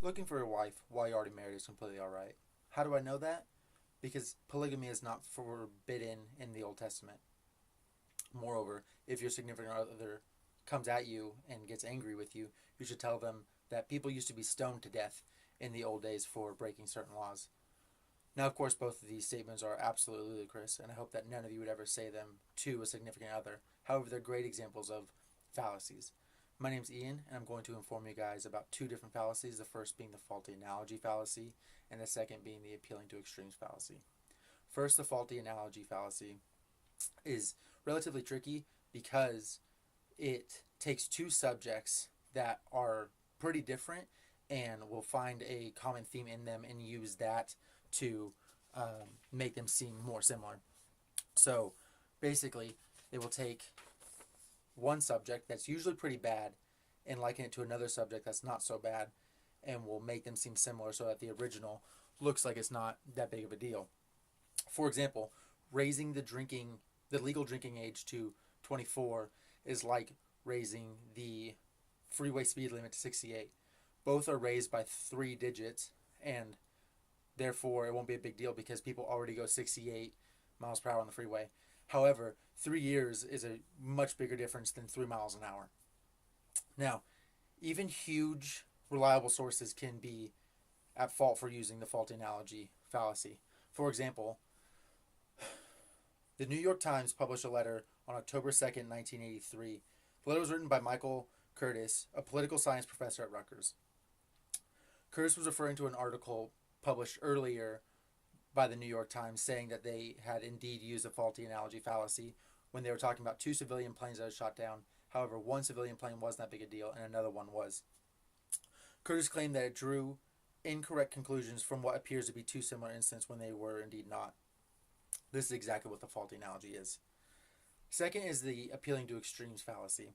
Looking for a wife while you're already married is completely alright. How do I know that? Because polygamy is not forbidden in the Old Testament. Moreover, if your significant other comes at you and gets angry with you, you should tell them that people used to be stoned to death in the old days for breaking certain laws. Now, of course, both of these statements are absolutely ludicrous, and I hope that none of you would ever say them to a significant other. However, they're great examples of fallacies. My name's Ian, and I'm going to inform you guys about two different fallacies, the first being the faulty analogy fallacy, and the second being the appealing to extremes fallacy. First, the faulty analogy fallacy is relatively tricky because it takes two subjects that are pretty different and will find a common theme in them and use that to make them seem more similar. So basically, it will take one subject that's usually pretty bad and liken it to another subject that's not so bad, and will make them seem similar so that the original looks like it's not that big of a deal. For example, raising the legal drinking age to 24 is like raising the freeway speed limit to 68. Both are raised by 3 digits, and therefore it won't be a big deal because people already go 68 miles per hour on the freeway. However, 3 years is a much bigger difference than 3 miles an hour. Now, even huge, reliable sources can be at fault for using the faulty analogy fallacy. For example, the New York Times published a letter on October 2nd, 1983. The letter was written by Michael Curtis, a political science professor at Rutgers. Curtis was referring to an article published earlier by the New York Times saying that they had indeed used a faulty analogy fallacy when they were talking about 2 civilian planes that had shot down. However, one civilian plane wasn't that big a deal and another one was. Curtis claimed that it drew incorrect conclusions from what appears to be 2 similar incidents when they were indeed not. This is exactly what the faulty analogy is. Second is the appealing to extremes fallacy.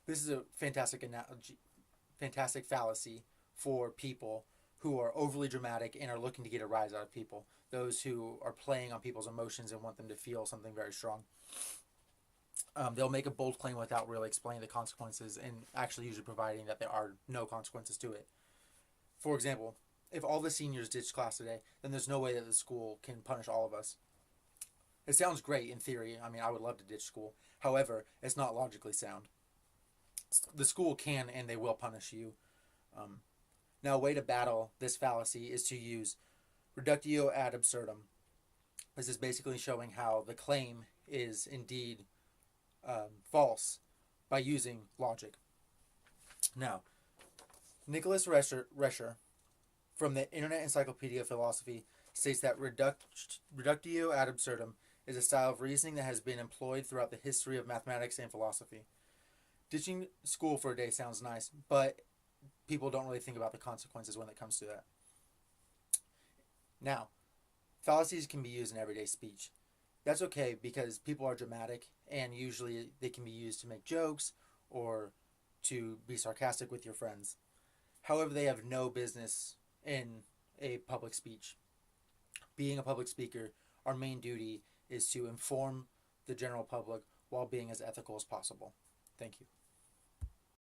This is a fantastic fallacy for people who are overly dramatic and are looking to get a rise out of people. Those who are playing on people's emotions and want them to feel something very strong. They'll make a bold claim without really explaining the consequences and actually usually providing that there are no consequences to it. For example, if all the seniors ditch class today, then there's no way that the school can punish all of us. It sounds great in theory. I mean, I would love to ditch school. However, it's not logically sound. The school can and they will punish you. Now, a way to battle this fallacy is to use reductio ad absurdum. This is basically showing how the claim is indeed false by using logic. Now, Nicholas Rescher from the Internet Encyclopedia of Philosophy states that reductio ad absurdum is a style of reasoning that has been employed throughout the history of mathematics and philosophy. Ditching school for a day sounds nice, but people don't really think about the consequences when it comes to that. Now, fallacies can be used in everyday speech. That's okay because people are dramatic and usually they can be used to make jokes or to be sarcastic with your friends. However, they have no business in a public speech. Being a public speaker, our main duty is to inform the general public while being as ethical as possible. Thank you.